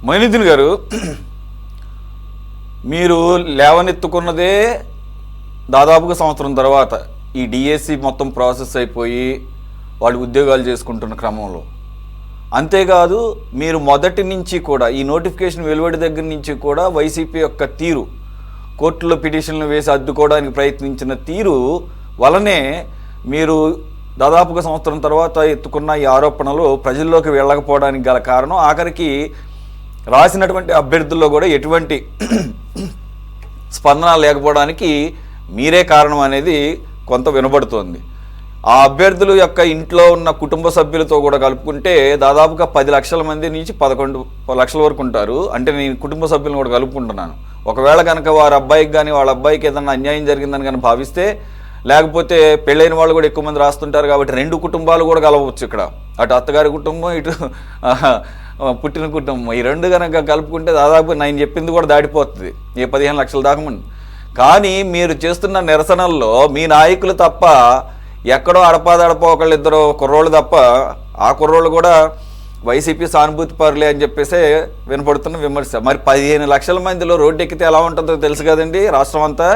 మొయినుద్దీన్ గారు, మీరు లేవనెత్తుకున్నదే దాదాపుగా సంవత్సరం తర్వాత ఈ డిఎస్సి మొత్తం ప్రాసెస్ అయిపోయి వాళ్ళు ఉద్యోగాలు చేసుకుంటున్న క్రమంలో. అంతేకాదు, మీరు మొదటి నుంచి కూడా ఈ నోటిఫికేషన్ వెలువడి దగ్గర నుంచి కూడా వైసీపీ యొక్క తీరు, కోర్టులో పిటిషన్లు వేసి అడ్డుకోవడానికి ప్రయత్నించిన తీరు వలనే మీరు దాదాపుగా సంవత్సరం తర్వాత ఎత్తుకున్న ఈ ఆరోపణలు ప్రజల్లోకి వెళ్ళకపోవడానికి గల కారణం, ఆఖరికి రాసినటువంటి అభ్యర్థుల్లో కూడా ఎటువంటి స్పందన లేకపోవడానికి మీరే కారణం అనేది కొంత వినబడుతోంది. ఆ అభ్యర్థుల యొక్క ఇంట్లో ఉన్న కుటుంబ సభ్యులతో కూడా కలుపుకుంటే దాదాపుగా 10 లక్షల మంది నుంచి 11 లక్షల వరకు ఉంటారు. అంటే నేను కుటుంబ సభ్యులను కూడా కలుపుకుంటున్నాను. ఒకవేళ కనుక వారి అబ్బాయికి కానీ వాళ్ళ అబ్బాయికి ఏదన్నా అన్యాయం జరిగిందని కానీ భావిస్తే, లేకపోతే పెళ్ళైన వాళ్ళు కూడా ఎక్కువ మంది రాస్తుంటారు కాబట్టి 2 కుటుంబాలు కూడా కలవచ్చు ఇక్కడ. అటు అత్తగారి కుటుంబం, ఇటు పుట్టిన కుటుంబం, ఈ 2 కనుక కలుపుకుంటే దాదాపు నేను చెప్పింది కూడా దాటిపోతుంది, ఏ 15 లక్షల దాకా ముందు. కానీ మీరు చేస్తున్న నిరసనల్లో మీ నాయకులు తప్ప, ఎక్కడో అడపాదడప ఒకళ్ళిద్దరు కుర్రోళ్ళు తప్ప, ఆ కుర్రోళ్ళు కూడా వైసీపీ సానుభూతి పరులే అని చెప్పేసి వినపడుతున్న విమర్శ. మరి 15 లక్షల మందిలో రోడ్డు ఎక్కితే ఎలా ఉంటుందో తెలుసు కదండి. రాష్ట్రం అంతా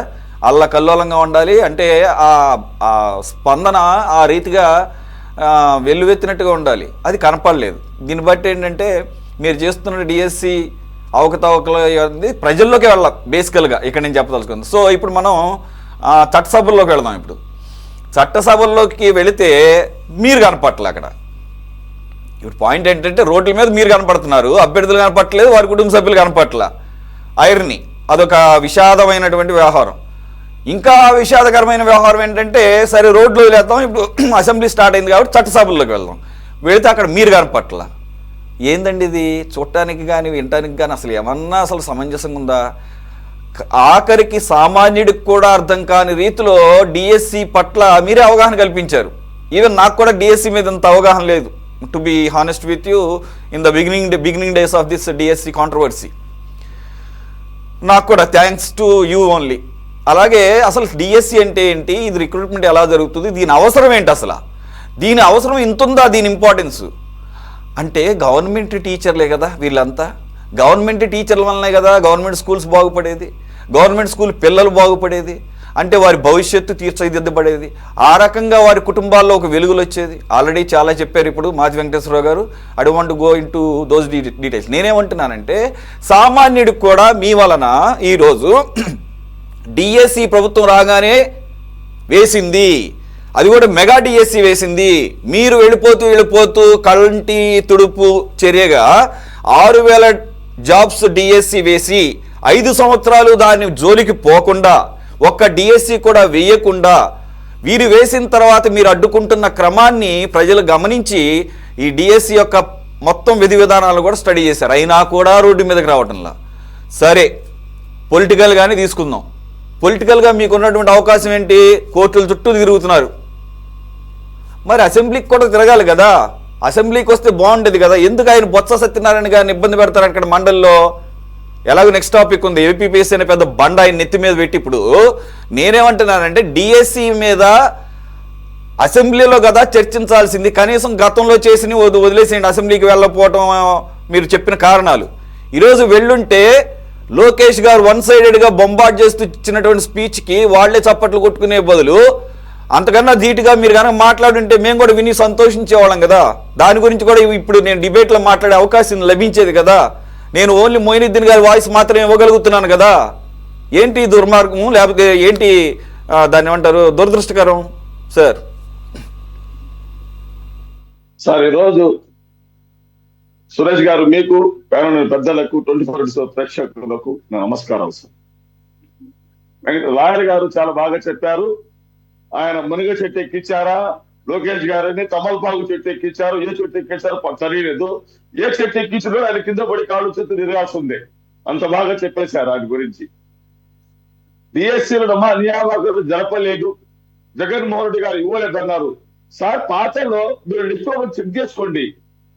అల్లకల్లోలంగా ఉండాలి అంటే ఆ స్పందన ఆ రీతిగా వెల్లువెత్తినట్టుగా ఉండాలి. అది కనపడలేదు. దీన్ని బట్టి ఏంటంటే మీరు చేస్తున్న డిఎస్సి అవకతవకలు ప్రజల్లోకి వెళ్ళాలి బేసికల్గా ఇక్కడ నేను చెప్పదలుచుకుంది. సో ఇప్పుడు మనం చట్టసభల్లోకి వెళదాం. ఇప్పుడు చట్టసభల్లోకి వెళితే మీరు కనపడలే అక్కడ. ఇప్పుడు పాయింట్ ఏంటంటే రోడ్ల మీద మీరు కనపడుతున్నారు, అభ్యర్థులు కనపడలేదు, వారి కుటుంబ సభ్యులు కనపడలే. ఐరనీ, అదొక విషాదమైనటువంటి వ్యవహారం. ఇంకా విషాదకరమైన వ్యవహారం ఏంటంటే, సరే రోడ్లు వదిలేద్దాం, ఇప్పుడు అసెంబ్లీ స్టార్ట్ అయింది కాబట్టి చట్టసభల్లోకి వెళ్దాం. వెళితే అక్కడ మీరు కనపట్ల. ఏందండి ఇది? చూడటానికి కానీ వినటానికి కానీ అసలు ఏమన్నా అసలు సమంజసంగా ఉందా? ఆఖరికి సామాన్యుడికి కూడా అర్థం కాని రీతిలో డిఎస్సి పట్ల మీరే అవగాహన కల్పించారు. ఈవెన్ నాకు కూడా డిఎస్సి మీద అంత అవగాహన లేదు, to be honest with you, in the beginning days of this DSC controversy. నాకు కూడా థ్యాంక్స్ టు యూ ఓన్లీ. అలాగే అసలు డిఎస్సి అంటే ఏంటి, ఇది రిక్రూట్మెంట్ ఎలా జరుగుతుంది, దీని అవసరం ఏంటి, అసలు దీని అవసరం ఇంతుందా, దీని ఇంపార్టెన్స్ అంటే గవర్నమెంట్ టీచర్లే కదా వీళ్ళంతా. గవర్నమెంట్ టీచర్ల వల్లనే కదా గవర్నమెంట్ స్కూల్స్ బాగుపడేది, గవర్నమెంట్ స్కూల్ పిల్లలు బాగుపడేది, అంటే వారి భవిష్యత్తు తీర్చిదిద్దబడేది. ఆ రకంగా వారి కుటుంబాల్లో ఒక వెలుగులు వచ్చేది. ఆల్రెడీ చాలా చెప్పారు ఇప్పుడు మాజీ వెంకటేశ్వరరావు గారు. I don't want to go in to those details. నేనేమంటున్నానంటే, సామాన్యుడికి కూడా మీ వలన ఈరోజు డిఎస్సి ప్రభుత్వం రాగానే వేసింది, అది కూడా మెగా డిఎస్సి వేసింది. మీరు వెళ్ళిపోతూ కంటి తుడుపు చర్యగా 6,000 జాబ్స్ డిఎస్సి వేసి 5 సంవత్సరాలు దాన్ని జోలికి పోకుండా, ఒక్క డిఎస్సి కూడా వేయకుండా వీరు వేసిన తర్వాత మీరు అడ్డుకుంటున్న క్రమాన్ని ప్రజలు గమనించి ఈ డిఎస్సి యొక్క మొత్తం విధి విధానాలు కూడా స్టడీ చేశారు. అయినా కూడా రోడ్డు మీదకి రావటంలా. సరే, పొలిటికల్గానే తీసుకుందాం. పొలిటికల్గా మీకు ఉన్నటువంటి అవకాశం ఏంటి? కోర్టుల చుట్టూ తిరుగుతున్నారు. మరి అసెంబ్లీకి కూడా తిరగాలి కదా. అసెంబ్లీకి వస్తే బాగుండేది కదా. ఎందుకు ఆయన బొత్స సత్యనారాయణ గారిని ఇబ్బంది పెడతారు అక్కడ మండలిలో? ఎలాగో నెక్స్ట్ టాపిక్ ఉంది, ఏపీపీఎస్సీ అనే పెద్ద బండ ఆయన నెత్తి మీద పెట్టి. ఇప్పుడు నేనేమంటున్నానంటే, డిఎస్సి మీద అసెంబ్లీలో కదా చర్చించాల్సింది. కనీసం గతంలో చేసి వదిలేసేయండి, అసెంబ్లీకి వెళ్ళకపోవటం మీరు చెప్పిన కారణాలు. ఈరోజు వెళ్ళుంటే లోకేష్ గారు 1 సైడెడ్గా బొంబాట్ చేస్తూ ఇచ్చినటువంటి స్పీచ్కి వాళ్లే చప్పట్లు కొట్టుకునే బదులు అంతకన్నా ధీటుగా మీరు కనుక మాట్లాడుంటే మేము కూడా విని సంతోషించేవాళ్ళం కదా. దాని గురించి కూడా ఇప్పుడు నేను డిబేట్లో మాట్లాడే అవకాశం లభించేది కదా. నేను ఓన్లీ మొయినుద్దీన్ గారి వాయిస్ మాత్రమే ఇవ్వగలుగుతున్నాను కదా. ఏంటి దుర్మార్గము, లేకపోతే ఏంటి దాన్ని ఏమంటారు, దురదృష్టకరం సార్. ఈరోజు సురేష్ గారు, మీకు పెద్దలకు 24 ప్రేక్షకులకు నమస్కారం సార్. లాయర్ గారు చాలా బాగా చెప్పారు. ఆయన మునిగ చెట్టు ఎక్కించారా, లోకేష్ గారిని తమలపాకు చెట్టు ఎక్కించారు, ఏ చెట్టు ఎక్కించారో తెలియలేదు. ఏ చెట్టు ఎక్కించారో ఆయన కింద పడి కాళ్ళు చెట్టు తిరగాల్సిందే. అంత బాగా చెప్పేశారు ఆయన గురించి. డిఎస్సీలో నియామకాలు జరపలేదు, జగన్మోహన్ రెడ్డి గారు ఇవ్వలేదన్నారు. సార్, పాతలో మీరు లిస్ట్ చెక్ చేసుకోండి.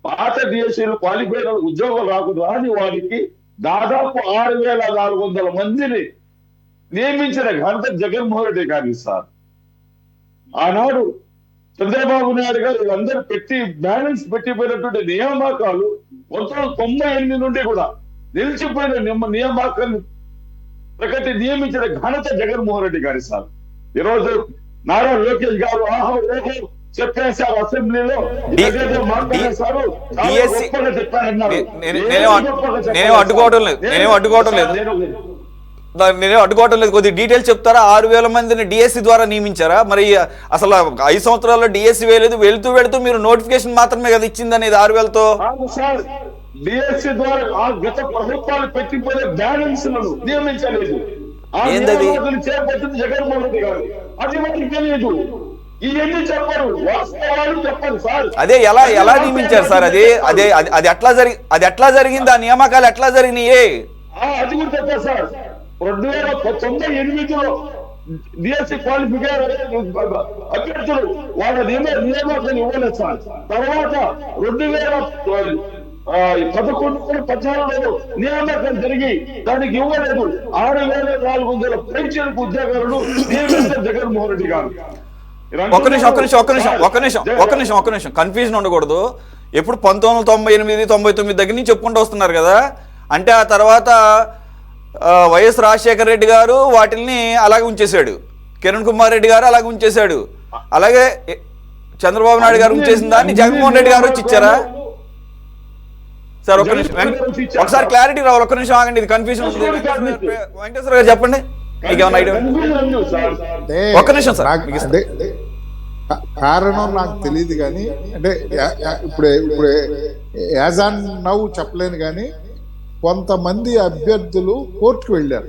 పాత డిఎస్సీలు క్వాలిఫైడ్ ఉద్యోగం రాని వారికి దాదాపు 6,400 మందిని నియమించిన ఘనత జగన్మోహన్ రెడ్డి గారి సార్. ఆనాడు చంద్రబాబు నాయుడు గారు వీళ్ళందరూ బ్యాలెన్స్ పెట్టిపోయినటువంటి నియామకాలు 1998 నుండి కూడా నిలిచిపోయిన నియామకాన్ని నియమించిన ఘనత జగన్మోహన్ రెడ్డి గారి సార్. ఈరోజు నారా లోకేష్ గారు ఆహో ఓహో చెప్పేశారు అసెంబ్లీలో, మాట్లాడేశారు, నేనేం అడ్డుకోవడం లేదు. కొద్దిగా డీటెయిల్స్ చెప్తారా? 6,000 మందిని డిఎస్సి ద్వారా నియమించారా? మరి అసలు 5 సంవత్సరాల్లో డిఎస్సి వేయలేదు, వెళుతూ మీరు నోటిఫికేషన్ మాత్రమే కదా ఇచ్చింది అనేది 6,000తో. సార్ డిఎస్సి ద్వారా ఆ గత ప్రభుత్వాలు పెట్టిపోయే బ్యాలెన్స్ లను నియమించలేదు. చేపట్టింది జగన్మోహన్ రెడ్డి గారు. అది మనకి తెలియదు. ఇవన్నీ చెప్పారు, వాస్తవాలు చెప్పారు సార్. అదే ఎలా నియమించారు సార్? అది ఎట్లా జరిగింది? ఆ నియామకాలు ఎట్లా జరిగినాయి? అది కూడా చెప్పారు సార్. 2098లో డిఎస్సి క్వాలిఫికేషన్ అభ్యర్థులు వాళ్ళ నియామకాన్ని ఇవ్వలేదు సార్. తర్వాత 2011-14లో నియామకం జరిగి దానికి ఇవ్వలేదు. 6,400 పెన్షన్కు ఉద్యోగాలను నియమించారు జగన్మోహన్ రెడ్డి గారు. ఒక్క నిమిషం కన్ఫ్యూజన్ ఉండకూడదు. ఎప్పుడు 1998, 99 దగ్గర నుంచి చెప్పుకుంటూ వస్తున్నారు కదా. అంటే ఆ తర్వాత వైఎస్ రాజశేఖర రెడ్డి గారు వాటిల్ని అలాగే ఉంచేశాడు, కిరణ్ కుమార్ రెడ్డి గారు అలాగే ఉంచేశాడు, అలాగే చంద్రబాబు నాయుడు గారు ఉంచేసిన దాన్ని జగన్మోహన్ రెడ్డి గారు వచ్చి ఇచ్చారా సార్? ఒకసారి క్లారిటీ రావాలి. ఒక్క నిమిషం ఆగండి, ఇది కన్ఫ్యూజన్ ఉంది. వెంకటేశ్వర గారు చెప్పండి, మీకేమన్నా ఐడియా? ఒక్క నిమిషం సార్. కారణం నాకు తెలియదు కానీ, అంటే ఇప్పుడు యాజ్ ఆన్ నౌ చెప్పలేను కానీ కొంతమంది అభ్యర్థులు కోర్టుకు వెళ్ళారు.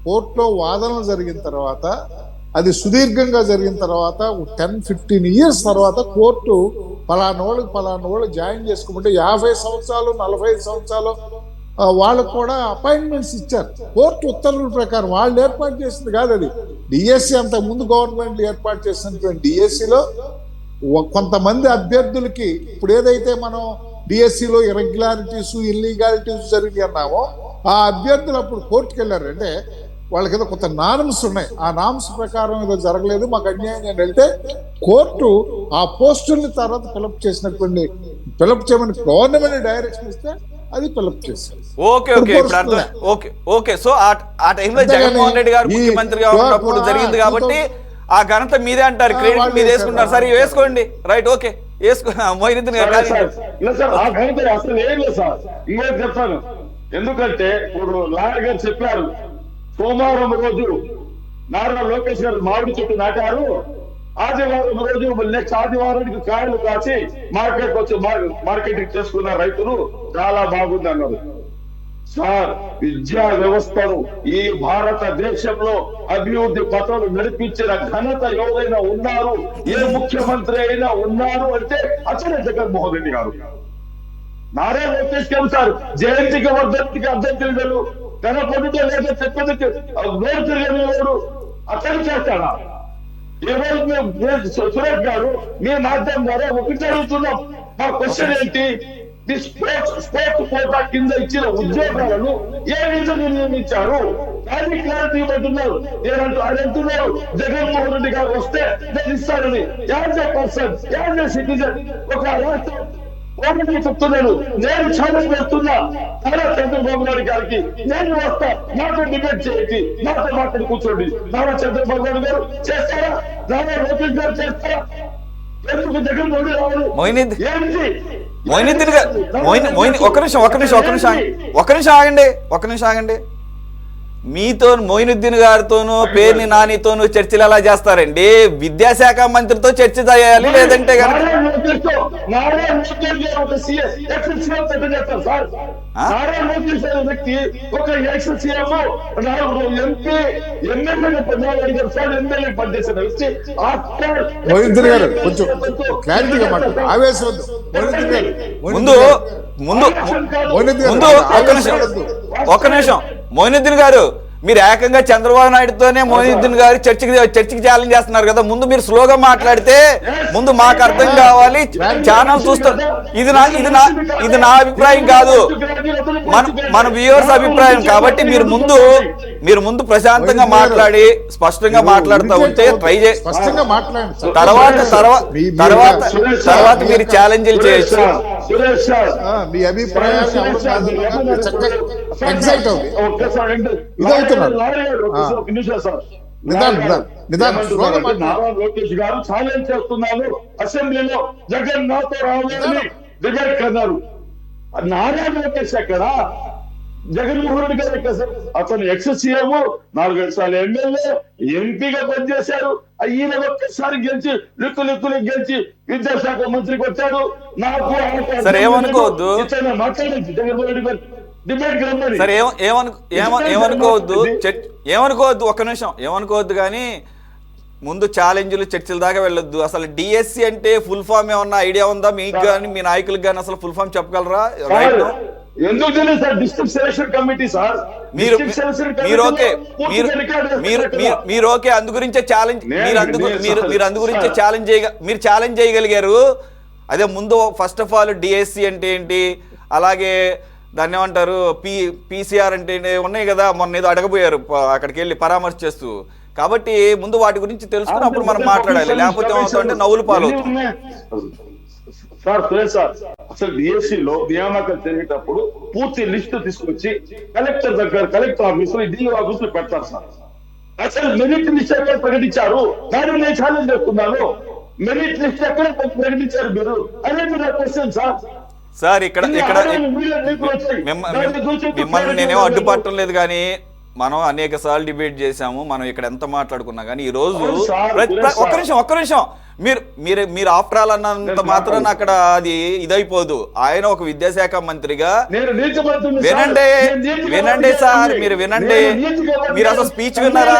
కోర్టులో వాదనలు జరిగిన తర్వాత, అది సుదీర్ఘంగా జరిగిన తర్వాత 10-15 ఇయర్స్ తర్వాత కోర్టు పలానోళ్ళు జాయిన్ చేసుకుంటే 50 సంవత్సరాలు 45 సంవత్సరాలు వాళ్ళకు కూడా అపాయింట్మెంట్స్ ఇచ్చారు. కోర్టు ఉత్తర్వుల ప్రకారం వాళ్ళు ఏర్పాటు చేసింది కాదు అది. డిఎస్సి అంతకు ముందు గవర్నమెంట్ ఏర్పాటు చేసినటువంటి డిఎస్సిలో కొంతమంది అభ్యర్థులకి ఇప్పుడు ఏదైతే మనం డిఎస్సిలో ఇర్రెగ్యులారిటీస్ ఇల్లీగాలిటీస్ జరిగి అన్నామో, ఆ అభ్యర్థులు అప్పుడు కోర్టుకు వెళ్ళారు. అంటే వాళ్ళకి ఏదో కొంత నార్మ్స్ ఉన్నాయి, ఆ నార్మ్స్ ప్రకారం ఏదో జరగలేదు, మాకు అన్యాయం అని వెళ్తే కోర్టు ఆ పోస్టుల్ని తర్వాత ఫిలప్ చేయమని గవర్నమెంట్ డైరెక్షన్ ఇస్తే అది ఫిలప్ చేశారు. ఓకే. సో ఆ టైంలో జగన్మోహన్ రెడ్డి గారు ముఖ్యమంత్రిగా ఉన్నప్పుడు జరిగింది కాబట్టి ఆ ఘనత మీదే అంటారు, క్రెడిట్ మీద వేసుకుంటారు. సరే వేసుకోండి, రైట్, ఓకే మొయినుద్దీన్ గారు. అసలు ఏం లేదు సార్, ఇంకోటి చెప్తాను. ఎందుకంటే ఇప్పుడు లాయర్ గారు చెప్పారు, సోమవారం రోజు నారా లోకేష్ గారు మామిడి చెట్టు నాటారు, ఆదివారం రోజు నెక్స్ట్ ఆదివారానికి కాయలు కాచి మార్కెటింగ్ చేసుకున్న రైతులు చాలా బాగుంది అన్నారు. సార్, విద్యా వ్యవస్థను ఈ భారతదేశంలో అభివృద్ధి పథాలు నడిపించిన ఘనత ఎవరైనా ఉన్నారు, ఏ ముఖ్యమంత్రి అయినా ఉన్నారు అంటే అసలే జగన్మోహన్ రెడ్డి గారు. నారా లోకేష్ గారు సార్ జయంతికి వర్ధంతికి అర్థం తెలియదు, కనపడితే లేదా చెప్పేందుకు నోరు తిరిగేవాడు అతను చేస్తాడా? ఈ రోజు మేము సురేష్ గారు మీ మాధ్యమం ద్వారా ఒకటి అడుగుతున్నాం, మా క్వశ్చన్ ఏంటి? స్పోర్ట్స్ కోటా కింద ఇచ్చిన ఉద్యోగాలను ఏ విధంగా నియమించారు? అది క్లారిటీ ఇవ్వబడుతున్నారు. అంటున్నారు జగన్మోహన్ రెడ్డి గారు వస్తే నేను ఇస్తానని. As a person, as a citizen, ఒక రాష్ట్రం ఒకటి చెప్తున్నాను, నేను ఛాలెంజ్ చేస్తున్నా నారా చంద్రబాబు నాయుడు గారికి, నేను వస్తా, నాతో డిబేట్ చేయండి, నాతో మాట్లాడి కూర్చోండి. నారా చంద్రబాబు నాయుడు గారు చేస్తారా? నారా లోకేష్ గారు చేస్తారా? ఎందుకు జగన్మోహన్ రెడ్డి రావాలి? మొయినుద్దీన్ గారు ఒక్క నిమిషం ఆగండి. మీతో మొయినుద్దీన్ గారితోనూ పేర్ని నానితోనూ చర్చలు ఎలా చేస్తారండి? విద్యాశాఖ మంత్రితో చర్చ చేయాలి, లేదంటే వ్యక్తి ఒక ఎమ్మెల్యే పనిచేసిన వ్యక్తి. గారు కొంచెం క్లారిటీగా మాట్లాడు, ఆవేశం ఒక్క నిమిషం మొయినుద్దీన్ గారు, మీరు ఏకంగా చంద్రబాబు నాయుడుతోనే మోహిద్దీన్ గారు చర్చికి ఛాలెంజ్ చేస్తున్నారు కదా. ముందు మీరు స్లోగా మాట్లాడితే ముందు మాకు అర్థం కావాలి, ఛానల్ చూస్తారు. ఇది నా అభిప్రాయం కాదు, మన వ్యూవర్స్ అభిప్రాయం. కాబట్టి మీరు ముందు ప్రశాంతంగా మాట్లాడి స్పష్టంగా మాట్లాడుతూ ఉంటే ట్రై చేసి తర్వాత మీరు ఛాలెంజ్లు చేయొచ్చు. మీ అభిప్రాయాన్ని లోకేష్ గారు ఛాలెంజ్ చేస్తున్నారు అసెంబ్లీలో, జగన్ నాతో రావాలని డిబేట్ అన్నారు. నారా లోకేష్ ఎక్కడ, జగన్మోహన్ రెడ్డి గారు ఎక్కడ సార్? అతను ఎక్స్-సీఎం, 4 సార్లు ఎమ్మెల్యే, ఎంపీగా పనిచేశారు. ఈయన ఒక్కసారి గెలిచి లిక్కులు గెలిచి విద్యాశాఖ మంత్రికి వచ్చాడు. నాకు ఏమనుకోవద్దు మాట్లాడింది జగన్మోహన్ రెడ్డి గారు డిబేట్ రమ్మని. సరే ఏమనుకోవద్దు, ఒక్క నిమిషం ఏమనుకోవద్దు. కానీ ముందు ఛాలెంజ్లు చర్చల దాకా వెళ్ళొద్దు. అసలు డిఎస్సి అంటే ఫుల్ ఫామ్ ఏమన్నా ఐడియా ఉందా మీకు కానీ మీ నాయకులకు కానీ? అసలు ఫుల్ ఫామ్ చెప్పగలరా? ఎందుకు తెలియదు sir? District selection committee sir. మీరు ఓకే, అందు గురించే ఛాలెంజ్, మీరు అందు గురించే ఛాలెంజ్ చేయగలిగారు. అదే ముందు ఫస్ట్ ఆఫ్ ఆల్ డిఎస్సి అంటే ఏంటి, అలాగే దాన్ని ఏమంటారు, పీసీఆర్ అంటే ఉన్నాయి కదా, మొన్న ఏదో అడగబోయారు అక్కడికి వెళ్ళి పరామర్శ చేస్తూ. కాబట్టి ముందు వాటి గురించి తెలుసుకున్నప్పుడు మనం మాట్లాడాలి, లేకపోతే ఏమవుతుందంటే నవ్వులు పాలవుతుంది. సార్ అసలు డిఎస్సిలో నియామకాలు జరిగేటప్పుడు పూర్తి లిస్టు తీసుకొచ్చి కలెక్టర్ దగ్గర, కలెక్టర్ ఆఫీసులు, డిఓ ఆఫీసులు పెడతారు సార్. అసలు మెరిట్ లిస్ట్ ఎక్కడ ప్రకటించారు? దాన్ని నేను ఛాలెంజ్ చేస్తున్నాను. మెరిట్ లిస్ట్ ఎక్కడ ప్రకటించారు మీరు? అదే మీరు క్వశ్చన్ సార్. సార్ ఇక్కడ మిమ్మల్ని నేనేమో అడ్డుపట్టడం లేదు, కానీ మనం అనేక సార్లు డిబేట్ చేశాము, మనం ఇక్కడ ఎంత మాట్లాడుకున్నా కానీ ఈ రోజు ఒక్క నిమిషం మీరు ఆఫ్టర్ ఆల్ అన్నంత మాత్రాన అక్కడ అది ఇదైపోదు. ఆయన ఒక విద్యాశాఖ మంత్రిగా వినండి సార్, మీరు అసలు స్పీచ్ విన్నారా?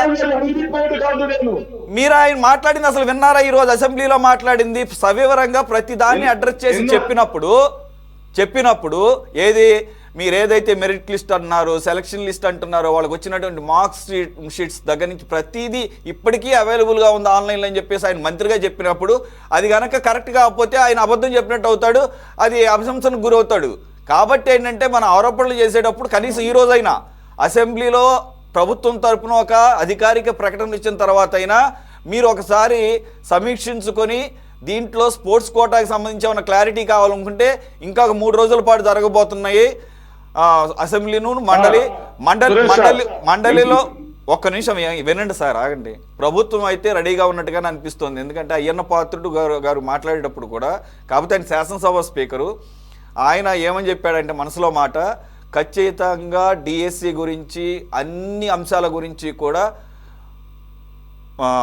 మీరు ఆయన మాట్లాడింది అసలు విన్నారా? ఈ రోజు అసెంబ్లీలో మాట్లాడింది సవివరంగా ప్రతి దాన్ని అడ్రస్ చేసి చెప్పినప్పుడు ఏది మీరు ఏదైతే మెరిట్ లిస్ట్ అన్నారో, సెలక్షన్ లిస్ట్ అంటున్నారో, వాళ్ళకి వచ్చినటువంటి మార్క్స్ షీట్స్ దగ్గర నుంచి ప్రతిదీ ఇప్పటికీ అవైలబుల్గా ఉంది ఆన్లైన్లో అని చెప్పేసి ఆయన మంత్రిగా చెప్పినప్పుడు అది కనుక కరెక్ట్ కాకపోతే ఆయన అబద్ధం చెప్పినట్టు అవుతాడు, అది అభిశంసనకు గురవుతాడు. కాబట్టి ఏంటంటే మనం ఆరోపణలు చేసేటప్పుడు కనీసం ఈ రోజైనా అసెంబ్లీలో ప్రభుత్వం తరపున ఒక అధికారిక ప్రకటన ఇచ్చిన తర్వాత అయినా మీరు ఒకసారి సమీక్షించుకొని దీంట్లో స్పోర్ట్స్ కోటాకి సంబంధించి ఏమైనా క్లారిటీ కావాలనుకుంటే ఇంకా 3 రోజుల పాటు జరగబోతున్నాయి అసెంబ్లీను మండలిలో. ఒక్క నిమిషం వినండి సార్, ఆగండి. ప్రభుత్వం అయితే రెడీగా ఉన్నట్టుగానే అనిపిస్తోంది. ఎందుకంటే అయ్యన్న పాత్రుడు గారు మాట్లాడేటప్పుడు కూడా, కాకపోతే ఆయన శాసనసభ స్పీకరు, ఆయన ఏమని చెప్పాడంటే మనసులో మాట, ఖచ్చితంగా డిఎస్సి గురించి అన్ని అంశాల గురించి కూడా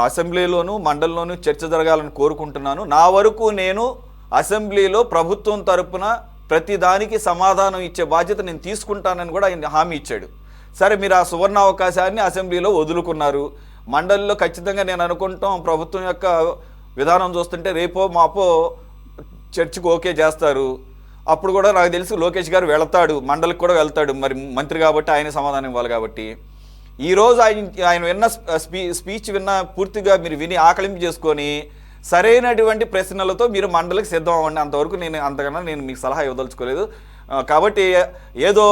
అసెంబ్లీలోను మండలిలోను చర్చ జరగాలని కోరుకుంటున్నాను. నా వరకు నేను అసెంబ్లీలో ప్రభుత్వం తరపున ప్రతి దానికి సమాధానం ఇచ్చే బాధ్యత నేను తీసుకుంటానని కూడా ఆయన హామీ ఇచ్చాడు. సరే, మీరు ఆ సువర్ణ అవకాశాన్ని అసెంబ్లీలో వదులుకున్నారు. మండలిలో ఖచ్చితంగా నేను అనుకుంటాం ప్రభుత్వం యొక్క విధానం చూస్తుంటే రేపో మాపో చర్చకు ఓకే చేస్తారు. అప్పుడు కూడా నాకు తెలిసి లోకేష్ గారు వెళతాడు, మండలికి కూడా వెళ్తాడు, మరి మంత్రి కాబట్టి ఆయన సమాధానం ఇవ్వాలి. కాబట్టి ఈరోజు ఆయన విన్న స్పీచ్ పూర్తిగా మీరు విని ఆకలింపు చేసుకొని సరైనటువంటి ప్రశ్నలతో మీరు మండలికి సిద్ధం అవ్వండి. అంతవరకు అంతకన్నా నేను మీకు సలహా ఇవ్వదలుచుకోలేదు. కాబట్టి ఏదో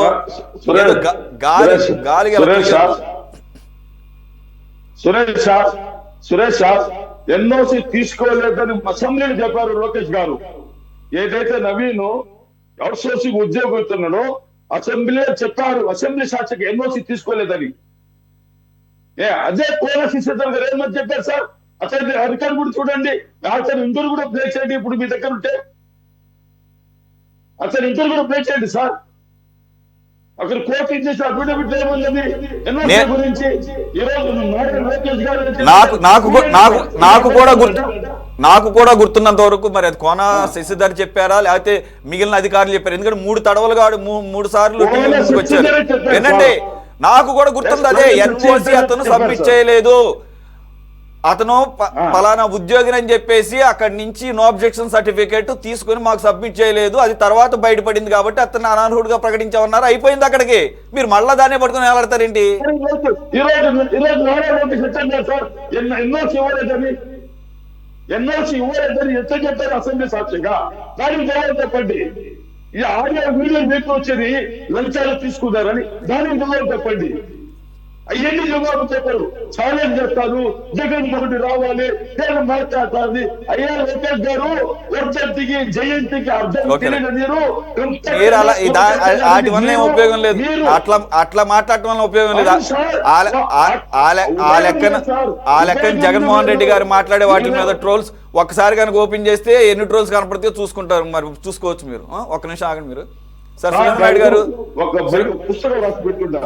సురేష్ ఎన్ఓసి తీసుకోలేదని అసెంబ్లీని చెప్పారు లోకేష్ గారు. ఏదైతే నవీన్ అవుట్ సోర్సింగ్ ఉద్యోగం ఇస్తున్నాడో అసెంబ్లీలో చెప్పారు, అసెంబ్లీ శాఖకి ఎన్ఓసి తీసుకోలేదని. అదే కోన శిశుధర్ గారు ఏమని చెప్పారు సార్? అతని అధికారులు కూడా చూడండి, అతని ఇంటర్వ్యూ కూడా ప్లే చేయండి. ఇప్పుడు మీ దగ్గర ఉంటే అతని ఇంటర్వ్యూ కూడా ప్లే చేయండి సార్. అక్కడ కోర్టు ఇచ్చేసి అఫిడవిట్ ఏముందని ఎన్ఓసి గురించి ఈరోజు నాకు కూడా గుర్తున్నంత వరకు మరి అది కోన శశిధర్ చెప్పారా లేకపోతే మిగిలిన అధికారులు చెప్పారు? ఎందుకంటే 3 తడవలుగా 3 సార్లు వచ్చారు. వినండి, నాకు కూడా గుర్తుంది అదే, ఎన్ఓసి అతను సబ్మిట్ చేయలేదు. అతను ఫలానా ఉద్యోగిని అని చెప్పేసి అక్కడి నుంచి నో అబ్జెక్షన్ సర్టిఫికేట్ తీసుకుని మాకు సబ్మిట్ చేయలేదు, అది తర్వాత బయటపడింది కాబట్టి అతను అనర్హుడుగా ప్రకటించామన్నారు, అయిపోయింది అక్కడికి. మీరు మళ్ళా దాన్ని పట్టుకుని వేలాడతారేంటి? ఎన్ఓసి ఇవ్వలేదని ఎంత చెప్పారు అసెంబ్లీ సాక్షిగా? దానికి జవాబు చెప్పండి. ఈ ఆడియో వీడియో మీకు వచ్చేది లంచాలు తీసుకున్నారని దానికి జవాబు చెప్పండి. అవన్నీ జవాబు చెప్పరు. ఛాలెంజ్ చేస్తారు, జగన్మోహన్ రావాలి, నేను మాట్లాడాలి. అయ్యా లోకేష్ గారు, వర్ధంతికి జయంతికి అర్థం తెలియదు మీరు. వాటి వల్ల ఏం ఉపయోగం లేదు, అట్లా మాట్లాడటం వల్ల ఉపయోగం లేదు. ఆ లెక్కన జగన్మోహన్ రెడ్డి గారు మాట్లాడే వాటి మీద ట్రోల్స్ ఒక్కసారి కనుక ఓపెన్ చేస్తే ఎన్ని ట్రోల్స్ కనపడితే చూసుకుంటారు, మరి చూసుకోవచ్చు మీరు. ఒక్క నిమిషం ఆగండి మీరు. సార్ సురేంద్ర నాయుడు గారు ఒక పుస్తకం రాసి పెట్టుండ